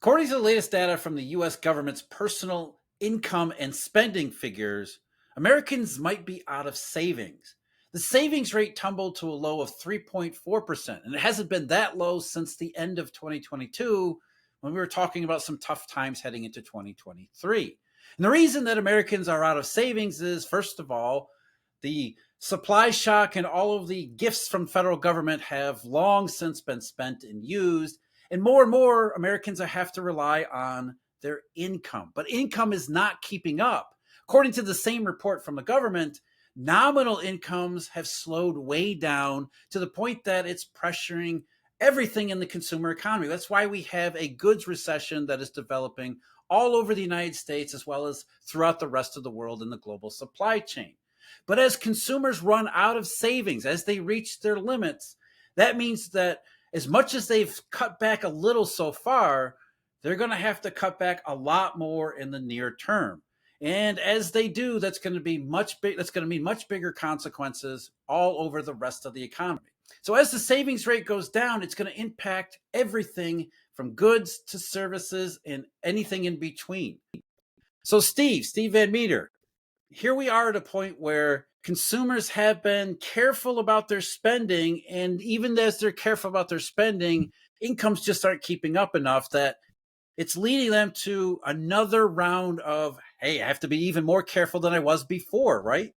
According to the latest data from the US government's personal income and spending figures, Americans might be out of savings. The savings rate tumbled to a low of 3.4%, and it hasn't been that low since the end of 2022 when we were talking about some tough times heading into 2023. And the reason that Americans are out of savings is, first of all, the supply shock and all of the gifts from federal government have long since been spent and used, and more Americans have to rely on their income. But income is not keeping up. According to the same report from the government, nominal incomes have slowed way down to the point that it's pressuring everything in the consumer economy. That's why we have a goods recession that is developing all over the United States as well as throughout the rest of the world in the global supply chain. But as consumers run out of savings, as they reach their limits, that means that as much as they've cut back a little so far, they're going to have to cut back a lot more in the near term. And as they do, that's going to be that's going to mean much bigger consequences all over the rest of the economy. So as the savings rate goes down, it's going to impact everything from goods to services and anything in between. So Steve Van Meter, here we are at a point where consumers have been careful about their spending. And even as they're careful about their spending, incomes just aren't keeping up enough that it's leading them to another round of, hey, I have to be even more careful than I was before, right?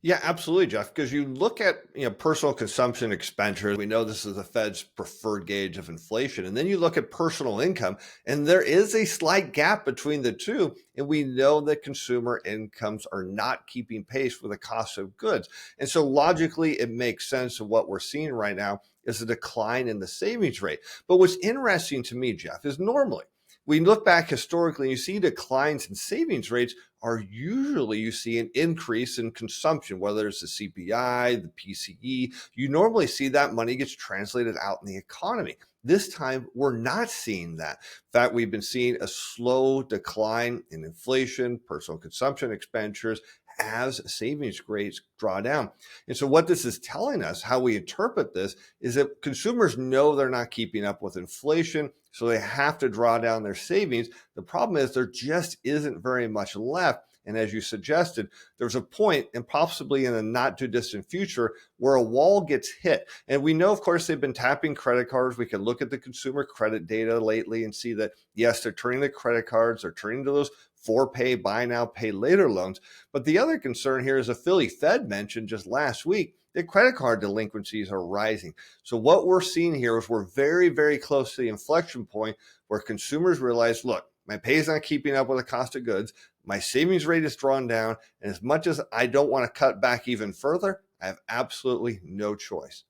Yeah, absolutely, Jeff. Because you look at personal consumption expenditures, we know this is the Fed's preferred gauge of inflation, and then you look at personal income, and there is a slight gap between the two, and we know that consumer incomes are not keeping pace with the cost of goods, and so logically, it makes sense of what we're seeing right now is a decline in the savings rate. But what's interesting to me, Jeff, is normally we look back historically and you see declines in savings rates are usually you see an increase in consumption, whether it's the CPI, the PCE. You normally see that money gets translated out in the economy. This time, we're not seeing that. In fact, we've been seeing a slow decline in inflation, personal consumption expenditures, as savings rates draw down. And so what this is telling us, how we interpret this, is that consumers know they're not keeping up with inflation, so they have to draw down their savings. The problem is there just isn't very much left. And as you suggested, there's a point, and possibly in the not too distant future, where a wall gets hit. And we know, of course, they've been tapping credit cards. We can look at the consumer credit data lately and see that, yes, they're turning the credit cards, they're turning to those for pay, buy now, pay later loans. But the other concern here is the Philly Fed mentioned just last week that credit card delinquencies are rising. So what we're seeing here is we're very, very close to the inflection point where consumers realize, look, my pay is not keeping up with the cost of goods. My savings rate is drawn down. And as much as I don't want to cut back even further, I have absolutely no choice.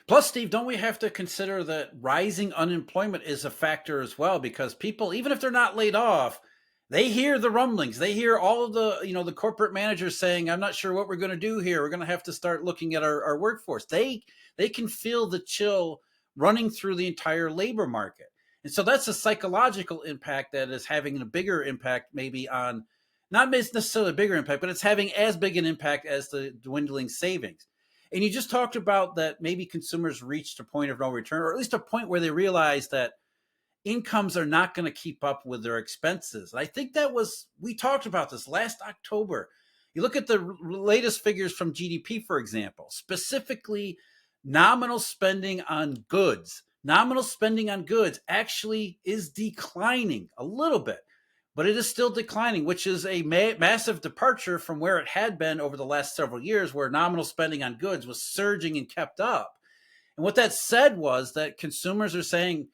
Plus, Steve, don't we have to consider that rising unemployment is a factor as well? Because people, even if they're not laid off, they hear the rumblings. They hear all of the corporate managers saying, I'm not sure what we're going to do here. We're going to have to start looking at our workforce. They can feel the chill running through the entire labor market. And so that's a psychological impact that is having a bigger impact maybe on, not necessarily a bigger impact, but it's having as big an impact as the dwindling savings. And you just talked about that maybe consumers reached a point of no return, or at least a point where they realize that incomes are not going to keep up with their expenses. And I think we talked about this last October. You look at the latest figures from GDP, for example, specifically nominal spending on goods. Nominal spending on goods actually is declining a little bit, but it is still declining, which is a massive departure from where it had been over the last several years, where nominal spending on goods was surging and kept up. And what that said was that consumers are saying,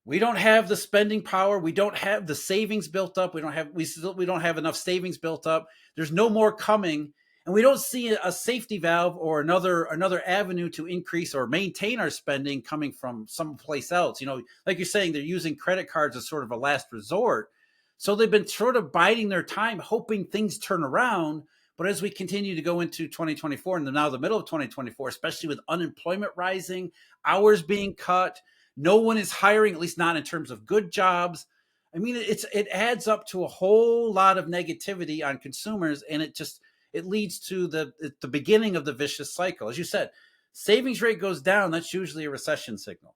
we don't have the spending power. We don't have the savings built up. We don't have enough savings built up. There's no more coming. And we don't see a safety valve or another avenue to increase or maintain our spending coming from someplace else. Like you're saying, they're using credit cards as sort of a last resort. So they've been sort of biding their time, hoping things turn around. But as we continue to go into 2024 and now the middle of 2024, especially with unemployment rising, hours being cut, no one is hiring, at least not in terms of good jobs. I mean, it adds up to a whole lot of negativity on consumers, and it leads to the beginning of the vicious cycle. As you said, savings rate goes down. That's usually a recession signal.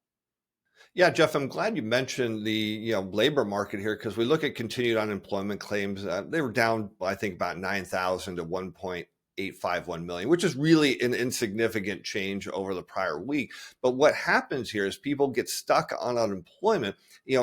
Yeah, Jeff, I'm glad you mentioned the labor market here because we look at continued unemployment claims. They were down, I think, about 9,000 to 1.851 million, which is really an insignificant change over the prior week. But what happens here is people get stuck on unemployment,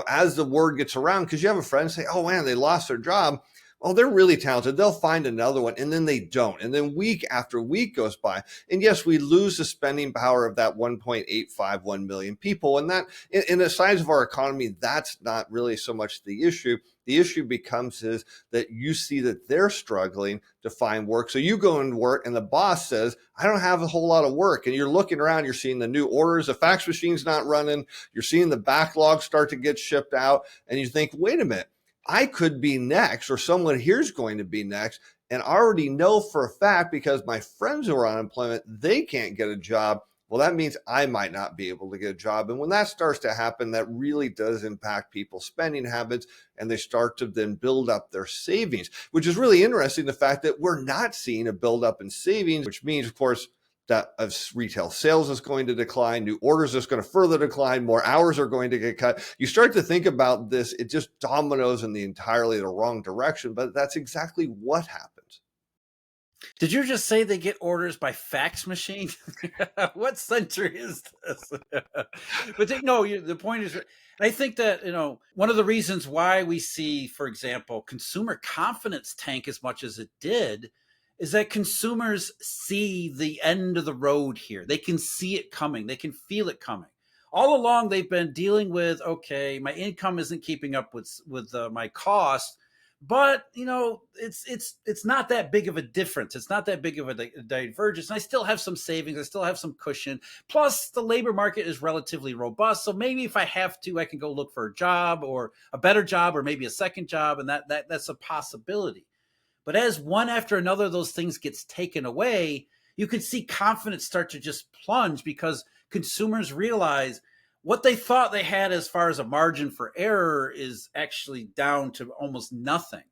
as the word gets around, because you have a friend say, "Oh man, they lost their job." Oh, they're really talented. They'll find another one, and then they don't. And then week after week goes by. And yes, we lose the spending power of that 1.851 million people. And that, in the size of our economy, that's not really so much the issue. The issue becomes is that you see that they're struggling to find work. So you go into work and the boss says, "I don't have a whole lot of work." And you're looking around, you're seeing the new orders, the fax machine's not running, you're seeing the backlog start to get shipped out. And you think, wait a minute, I could be next, or someone here's going to be next. And I already know for a fact because my friends who are on unemployment, they can't get a job. Well, that means I might not be able to get a job. And when that starts to happen, that really does impact people's spending habits, and they start to then build up their savings, which is really interesting. The fact that we're not seeing a buildup in savings, which means, of course, that of retail sales is going to decline, new orders is going to further decline, more hours are going to get cut. You start to think about this, it just dominoes in the entirely the wrong direction, but that's exactly what happens. Did you just say they get orders by fax machine? What century is this? But no, the point is, I think that one of the reasons why we see, for example, consumer confidence tank as much as it did, is that consumers see the end of the road here. They can see it coming. They can feel it coming. All along, they've been dealing with, okay, my income isn't keeping up with my costs, but it's not that big of a difference. It's not that big of a divergence. And I still have some savings. I still have some cushion. Plus, the labor market is relatively robust. So maybe if I have to, I can go look for a job, or a better job, or maybe a second job, and that's a possibility. But as one after another of those things gets taken away, you can see confidence start to just plunge, because consumers realize what they thought they had as far as a margin for error is actually down to almost nothing.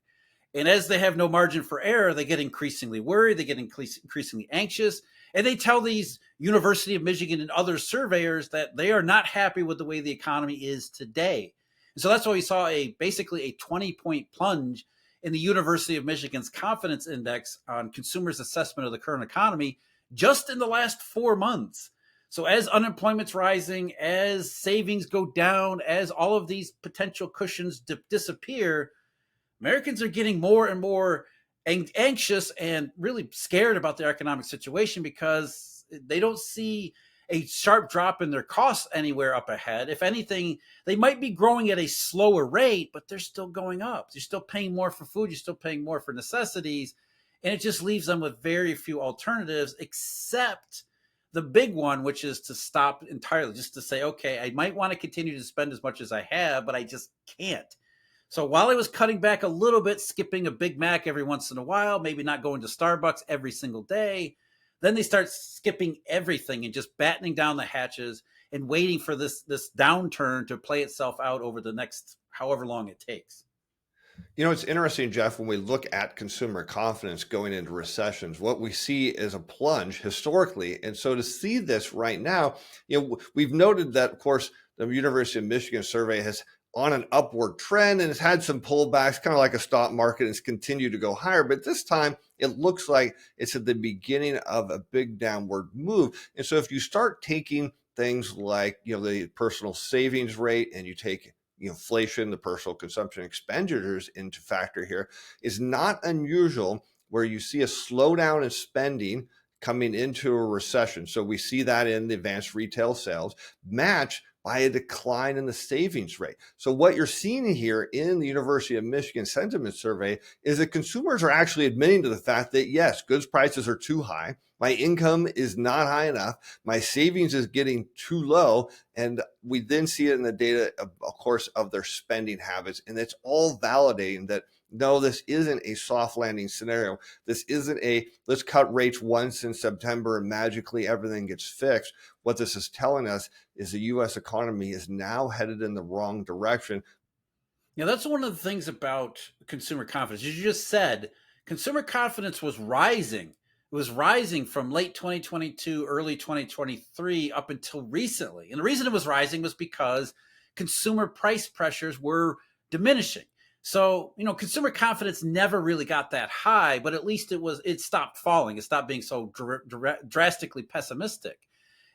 And as they have no margin for error, they get increasingly worried, they get increasingly anxious, and they tell these University of Michigan and other surveyors that they are not happy with the way the economy is today. And so that's why we saw basically a 20-point plunge in the University of Michigan's confidence index on consumers' assessment of the current economy just in the last 4 months. So as unemployment's rising, as savings go down, as all of these potential cushions disappear, Americans are getting more and more anxious and really scared about their economic situation, because they don't see a sharp drop in their costs anywhere up ahead. If anything, they might be growing at a slower rate, but they're still going up. You're still paying more for food. You're still paying more for necessities. And it just leaves them with very few alternatives, except the big one, which is to stop entirely, just to say, okay, I might want to continue to spend as much as I have, but I just can't. So while I was cutting back a little bit, skipping a Big Mac every once in a while, maybe not going to Starbucks every single day, then they start skipping everything and just battening down the hatches and waiting for this downturn to play itself out over the next however long it takes. It's interesting, Jeff, when we look at consumer confidence going into recessions, what we see is a plunge historically. And so to see this right now, we've noted that, of course, the University of Michigan survey has on an upward trend and it's had some pullbacks, kind of like a stock market, and it's continued to go higher. But this time it looks like it's at the beginning of a big downward move. And so if you start taking things like, the personal savings rate, and you take inflation, the personal consumption expenditures into factor here, is not unusual where you see a slowdown in spending coming into a recession. So we see that in the advanced retail sales match by a decline in the savings rate. So what you're seeing here in the University of Michigan sentiment survey is that consumers are actually admitting to the fact that, yes, goods prices are too high. My income is not high enough. My savings is getting too low. And we then see it in the data, of course, of their spending habits. And it's all validating that, no, this isn't a soft landing scenario. This isn't a let's cut rates once in September and magically everything gets fixed. What this is telling us is the U.S. economy is now headed in the wrong direction. Yeah, that's one of the things about consumer confidence. As you just said, consumer confidence was rising. It was rising from late 2022, early 2023 up until recently. And the reason it was rising was because consumer price pressures were diminishing. So, consumer confidence never really got that high, but at least it stopped falling. It stopped being so drastically pessimistic.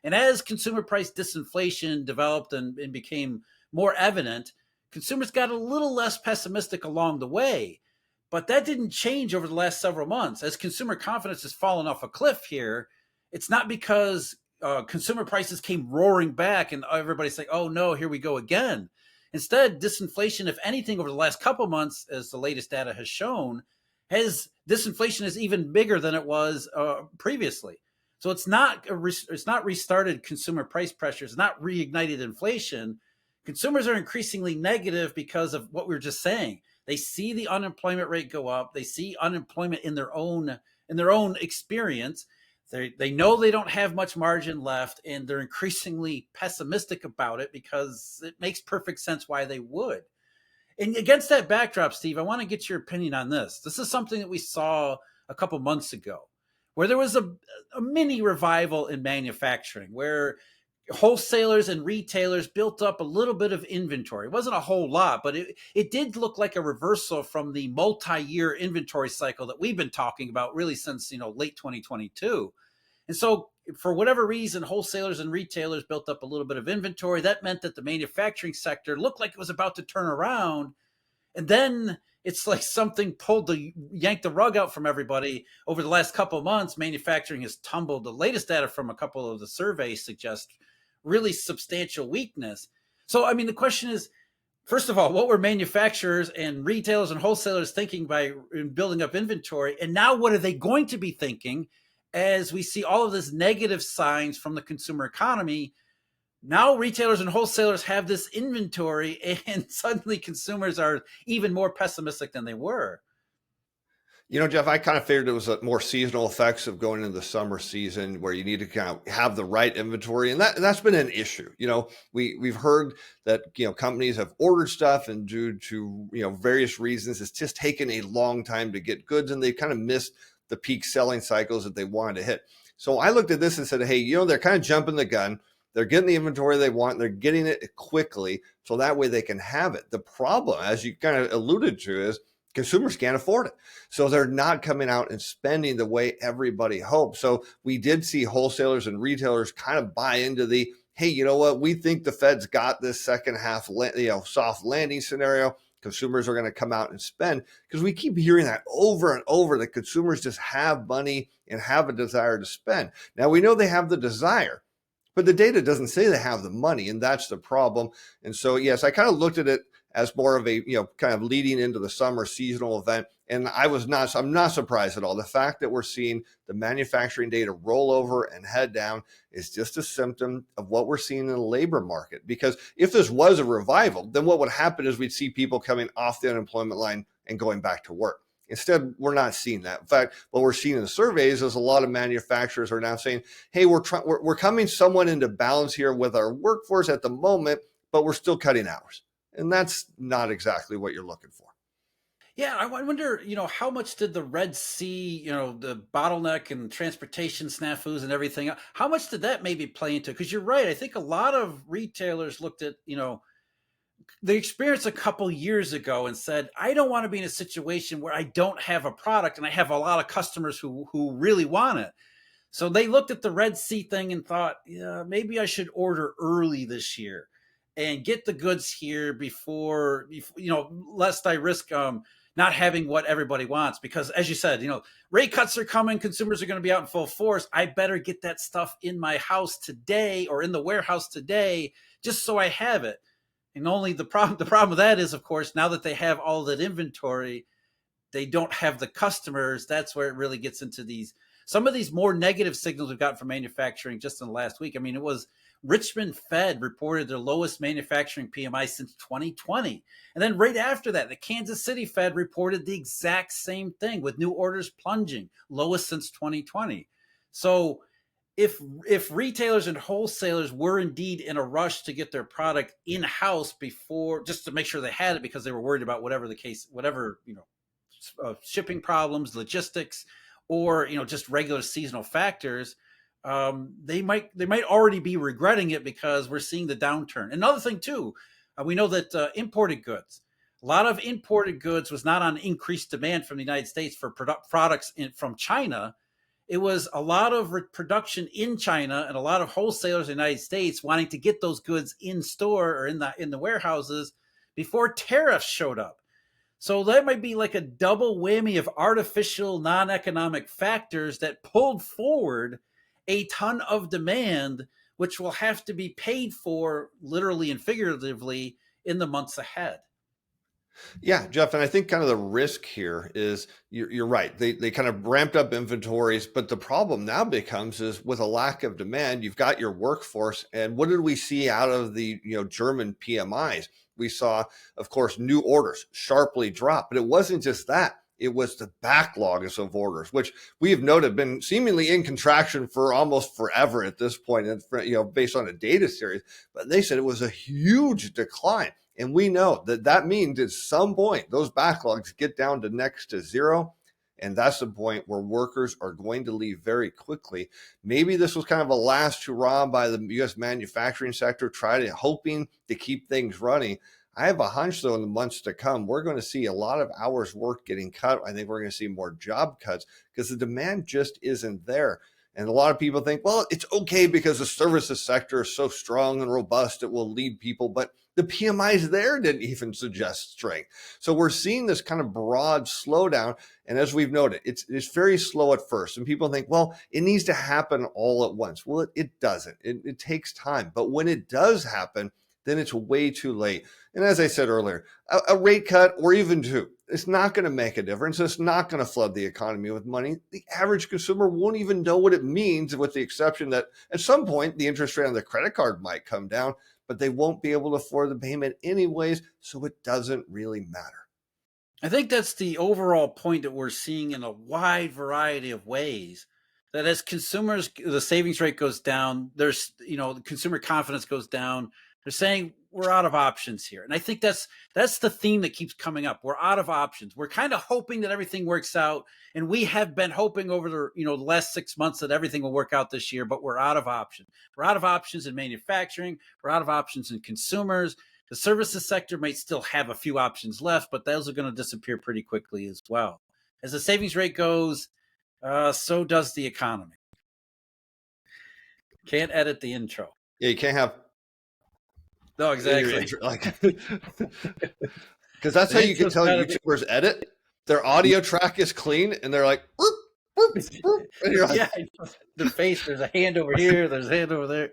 And as consumer price disinflation developed and became more evident, consumers got a little less pessimistic along the way. But that didn't change over the last several months. As consumer confidence has fallen off a cliff here, it's not because consumer prices came roaring back and everybody's like, oh no, here we go again. Instead, disinflation, if anything, over the last couple months, as the latest data has shown, has disinflation is even bigger than it was previously. So it's not restarted consumer price pressures, not reignited inflation. Consumers are increasingly negative because of what we were just saying. They see the unemployment rate go up. They see unemployment in their own experience. They know they don't have much margin left, and they're increasingly pessimistic about it because it makes perfect sense why they would. And against that backdrop, Steve, I want to get your opinion on this. This is something that we saw a couple months ago, where there was a mini revival in manufacturing, where wholesalers and retailers built up a little bit of inventory. It wasn't a whole lot, but it did look like a reversal from the multi-year inventory cycle that we've been talking about really since late 2022. And so for whatever reason, wholesalers and retailers built up a little bit of inventory. That meant that the manufacturing sector looked like it was about to turn around. And then it's like something yanked the rug out from everybody. Over the last couple of months, manufacturing has tumbled. The latest data from a couple of the surveys suggest really substantial weakness. So, I mean, the question is, first of all, what were manufacturers and retailers and wholesalers thinking by building up inventory? And now what are they going to be thinking as we see all of this negative signs from the consumer economy? Now retailers and wholesalers have this inventory, and suddenly consumers are even more pessimistic than they were. Jeff, I kind of figured it was a more seasonal effects of going into the summer season where you need to kind of have the right inventory. And that's been an issue. We've heard that, companies have ordered stuff and due to, various reasons, it's just taken a long time to get goods and they kind of missed the peak selling cycles that they wanted to hit. So I looked at this and said, hey, they're kind of jumping the gun. They're getting the inventory they want. They're getting it quickly. So that way they can have it. The problem, as you kind of alluded to, is consumers can't afford it. So they're not coming out and spending the way everybody hoped. So we did see wholesalers and retailers kind of buy into the, hey, you know what? We think the Fed's got this second half, soft landing scenario. Consumers are going to come out and spend, because we keep hearing that over and over, that consumers just have money and have a desire to spend. Now we know they have the desire, but the data doesn't say they have the money, and that's the problem. And so, yes, I kind of looked at it as more of a, kind of leading into the summer seasonal event. And I'm not surprised at all. The fact that we're seeing the manufacturing data roll over and head down is just a symptom of what we're seeing in the labor market. Because if this was a revival, then what would happen is we'd see people coming off the unemployment line and going back to work. Instead, we're not seeing that. In fact, what we're seeing in the surveys is a lot of manufacturers are now saying, hey, we're coming somewhat into balance here with our workforce at the moment, but we're still cutting hours. And that's not exactly what you're looking for. Yeah, I wonder, how much did the Red Sea, the bottleneck and transportation snafus and everything, how much did that maybe play into? Because you're right. I think a lot of retailers looked at, the experience a couple years ago and said, I don't want to be in a situation where I don't have a product and I have a lot of customers who really want it. So they looked at the Red Sea thing and thought, yeah, maybe I should order early this year and get the goods here before lest I risk not having what everybody wants. Because as you said, rate cuts are coming, consumers are going to be out in full force. I better get that stuff in my house today or in the warehouse today, just so I have it. And only the problem with that is, of course, now that they have all that inventory, they don't have the customers. That's where it really gets into some of these more negative signals we've gotten from manufacturing just in the last week. I mean, it was Richmond Fed reported their lowest manufacturing PMI since 2020. And then right after that, the Kansas City Fed reported the exact same thing with new orders plunging, lowest since 2020. So if retailers and wholesalers were indeed in a rush to get their product in-house before, just to make sure they had it because they were worried about whatever the case, shipping problems, logistics, or just regular seasonal factors, they might already be regretting it because we're seeing the downturn. Another thing too, we know that imported goods, a lot of imported goods was not on increased demand from the United States for products from China. It was a lot of production in China and a lot of wholesalers in the United States wanting to get those goods in store or in the warehouses before tariffs showed up. So that might be like a double whammy of artificial non-economic factors that pulled forward a ton of demand, which will have to be paid for literally and figuratively in the months ahead. Yeah, Jeff, and I think kind of the risk here is you're right. They kind of ramped up inventories, but the problem now becomes is with a lack of demand, you've got your workforce. And what did we see out of the German PMIs? We saw, of course, new orders sharply drop, but it wasn't just that. It was the backlogs of orders, which we have noted been seemingly in contraction for almost forever at this point, and based on a data series. But they said it was a huge decline. And we know that that means at some point, those backlogs get down to next to zero. And that's the point where workers are going to leave very quickly. Maybe this was kind of a last hurrah by the U.S. manufacturing sector, hoping to keep things running. I have a hunch, though, in the months to come, we're going to see a lot of hours work getting cut. I think we're going to see more job cuts because the demand just isn't there. And a lot of people think, well, it's okay because the services sector is so strong and robust, it will lead people. But the PMIs there didn't even suggest strength. So we're seeing this kind of broad slowdown. And as we've noted, it's very slow at first. And people think, well, it needs to happen all at once. Well, it doesn't. It takes time. But when it does happen, then it's way too late. And as I said earlier, a rate cut or even two, it's not going to make a difference. It's not going to flood the economy with money. The average consumer won't even know what it means, with the exception that at some point the interest rate on the credit card might come down, but they won't be able to afford the payment anyways, so it doesn't really matter. I think that's the overall point that we're seeing in a wide variety of ways. That as consumers, the savings rate goes down, the consumer confidence goes down. They're saying we're out of options here. And I think that's the theme that keeps coming up. We're out of options. We're kind of hoping that everything works out. And we have been hoping over the last 6 months that everything will work out this year, but we're out of options. We're out of options in manufacturing. We're out of options in consumers. The services sector might still have a few options left, but those are going to disappear pretty quickly as well. As the savings rate goes, so does the economy. Can't edit the intro. Yeah, you can't have. No, exactly. Because that's how you can tell YouTubers edit. Their audio track is clean, and they're like, whoop, whoop, whoop. And you're like, yeah, the face. There's a hand over here. There's a hand over there.